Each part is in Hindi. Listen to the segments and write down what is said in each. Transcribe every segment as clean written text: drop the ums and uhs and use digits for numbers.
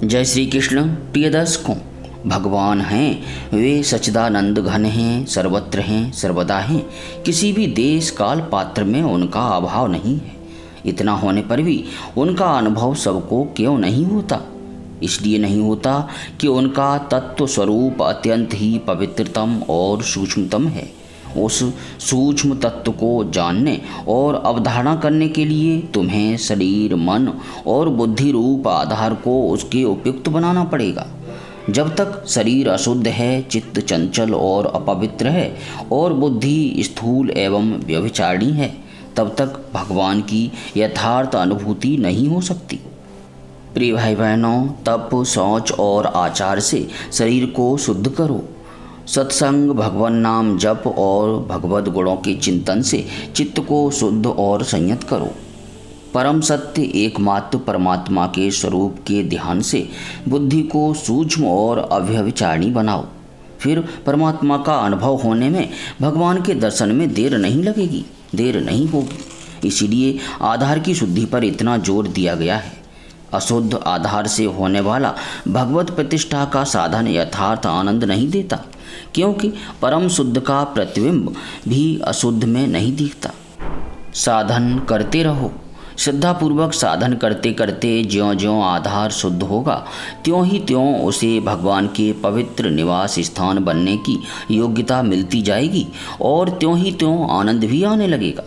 जय श्री कृष्ण। प्रिय दर्शकों, भगवान हैं वे सच्चिदानंद घन हैं, सर्वत्र हैं, सर्वदा हैं। किसी भी देश काल पात्र में उनका अभाव नहीं है। इतना होने पर भी उनका अनुभव सबको क्यों नहीं होता? इसलिए नहीं होता कि उनका तत्व स्वरूप अत्यंत ही पवित्रतम और सूक्ष्मतम है। उस सूक्ष्म तत्व को जानने और अवधारणा करने के लिए तुम्हें शरीर, मन और बुद्धि रूप आधार को उसके उपयुक्त बनाना पड़ेगा। जब तक शरीर अशुद्ध है, चित्त चंचल और अपवित्र है और बुद्धि स्थूल एवं व्यभिचारिणी है, तब तक भगवान की यथार्थ अनुभूति नहीं हो सकती। प्रिय भाई बहनों, तप, शौच और आचार से शरीर को शुद्ध करो। सत्संग, भगवान नाम जप और भगवत गुणों के चिंतन से चित्त को शुद्ध और संयत करो। परम सत्य एकमात्र परमात्मा के स्वरूप के ध्यान से बुद्धि को सूक्ष्म और अव्यभिचारिणी बनाओ। फिर परमात्मा का अनुभव होने में, भगवान के दर्शन में देर नहीं लगेगी, देर नहीं होगी। इसीलिए आधार की शुद्धि पर इतना जोर दिया गया है। अशुद्ध आधार से होने वाला भगवत प्रतिष्ठा का साधन यथार्थ आनंद नहीं देता, क्योंकि परम शुद्ध का प्रतिबिंब भी अशुद्ध में नहीं दिखता। साधन करते रहो। श्रद्धापूर्वक साधन करते करते ज्यों ज्यों आधार शुद्ध होगा, त्यों ही त्यों उसे भगवान के पवित्र निवास स्थान बनने की योग्यता मिलती जाएगी और त्यों ही त्यों आनंद भी आने लगेगा।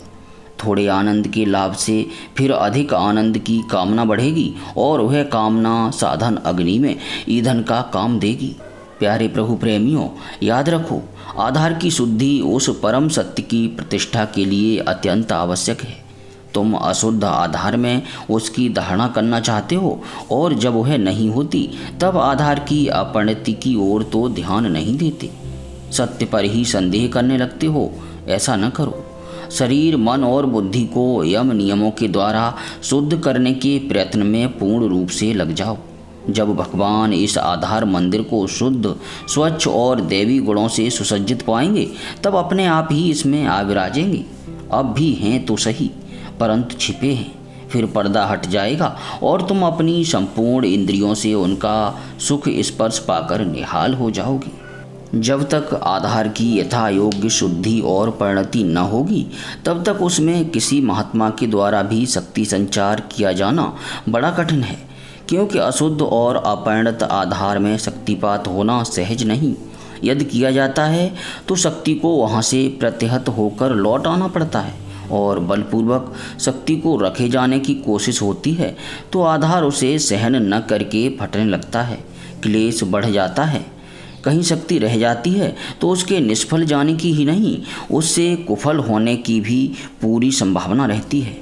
थोड़े आनंद के लाभ से फिर अधिक आनंद की कामना बढ़ेगी और वह कामना साधन अग्नि में ईंधन का काम देगी। प्यारे प्रभु प्रेमियों, याद रखो, आधार की शुद्धि उस परम सत्य की प्रतिष्ठा के लिए अत्यंत आवश्यक है। तुम अशुद्ध आधार में उसकी धारणा करना चाहते हो और जब वह नहीं होती तब आधार की अपरिणति की ओर तो ध्यान नहीं देते, सत्य पर ही संदेह करने लगते हो। ऐसा न करो। शरीर, मन और बुद्धि को यम नियमों के द्वारा शुद्ध करने के प्रयत्न में पूर्ण रूप से लग जाओ। जब भगवान इस आधार मंदिर को शुद्ध, स्वच्छ और दैवी गुणों से सुसज्जित पाएंगे, तब अपने आप ही इसमें आ विराजेंगे। अब भी हैं तो सही, परंतु छिपे हैं। फिर पर्दा हट जाएगा और तुम अपनी संपूर्ण इंद्रियों से उनका सुख स्पर्श पाकर निहाल हो जाओगे। जब तक आधार की यथा योग्य शुद्धि और परिणति न होगी, तब तक उसमें किसी महात्मा के द्वारा भी शक्ति संचार किया जाना बड़ा कठिन है, क्योंकि अशुद्ध और अपरिणत आधार में शक्तिपात होना सहज नहीं। यदि किया जाता है तो शक्ति को वहाँ से प्रतिहत होकर लौट आना पड़ता है और बलपूर्वक शक्ति को रखे जाने की कोशिश होती है तो आधार उसे सहन न करके फटने लगता है, क्लेश बढ़ जाता है। कहीं शक्ति रह जाती है तो उसके निष्फल जाने की ही नहीं, उससे कुफल होने की भी पूरी संभावना रहती है।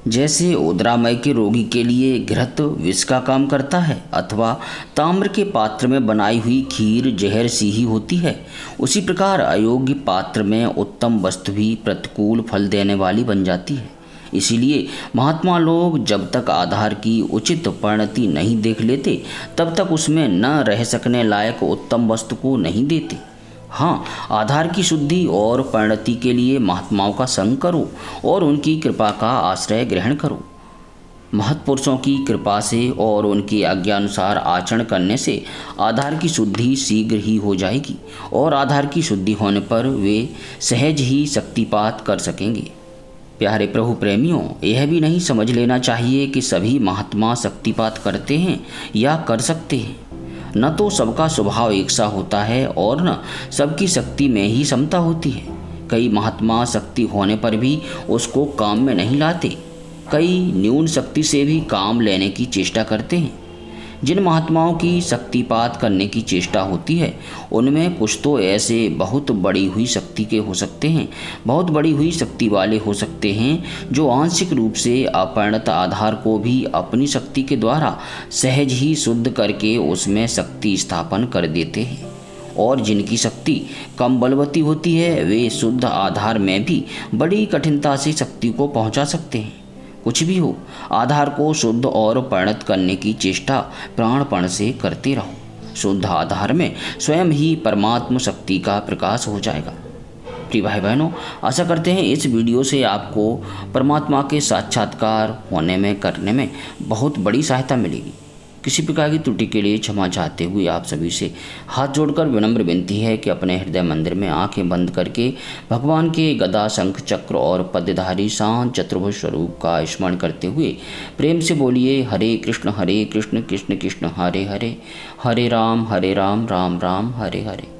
जैसे उदरामय के रोगी के लिए घृत विष का काम करता है अथवा ताम्र के पात्र में बनाई हुई खीर जहर सी ही होती है, उसी प्रकार अयोग्य पात्र में उत्तम वस्तु भी प्रतिकूल फल देने वाली बन जाती है। इसीलिए महात्मा लोग जब तक आधार की उचित परिणति नहीं देख लेते, तब तक उसमें न रह सकने लायक उत्तम वस्तु को नहीं देते। हाँ, आधार की शुद्धि और परिणति के लिए महात्माओं का संग करो और उनकी कृपा का आश्रय ग्रहण करो। महत्पुरुषों की कृपा से और उनकी आज्ञानुसार आचरण करने से आधार की शुद्धि शीघ्र ही हो जाएगी और आधार की शुद्धि होने पर वे सहज ही शक्तिपात कर सकेंगे। प्यारे प्रभु प्रेमियों, यह भी नहीं समझ लेना चाहिए कि सभी महात्मा शक्तिपात करते हैं या कर सकते हैं। न तो सबका स्वभाव एक सा होता है और न सबकी शक्ति में ही समता होती है। कई महात्मा शक्ति होने पर भी उसको काम में नहीं लाते, कई न्यून शक्ति से भी काम लेने की चेष्टा करते हैं। जिन महात्माओं की शक्तिपात करने की चेष्टा होती है, उनमें कुछ तो ऐसे बहुत बड़ी हुई शक्ति के हो सकते हैं, बहुत बड़ी हुई शक्ति वाले हो सकते हैं, जो आंशिक रूप से अपरिणत आधार को भी अपनी शक्ति के द्वारा सहज ही शुद्ध करके उसमें शक्ति स्थापन कर देते हैं। और जिनकी शक्ति कम बलवती होती है, वे शुद्ध आधार में भी बड़ी कठिनता से शक्ति को पहुँचा सकते हैं। कुछ भी हो, आधार को शुद्ध और परिणत करने की चेष्टा प्राणपण से करते रहो। शुद्ध आधार में स्वयं ही परमात्म शक्ति का प्रकाश हो जाएगा। प्रिय भाई बहनों, आशा करते हैं इस वीडियो से आपको परमात्मा के साक्षात्कार होने में, करने में बहुत बड़ी सहायता मिलेगी। किसी प्रकार की त्रुटि के लिए क्षमा चाहते हुए आप सभी से हाथ जोड़कर विनम्र विनती है कि अपने हृदय मंदिर में आंखें बंद करके भगवान के गदा, शंख, चक्र और पद्मधारी शांत चतुर्भुज स्वरूप का स्मरण करते हुए प्रेम से बोलिए हरे कृष्ण कृष्ण कृष्ण हरे हरे, हरे राम राम राम हरे हरे।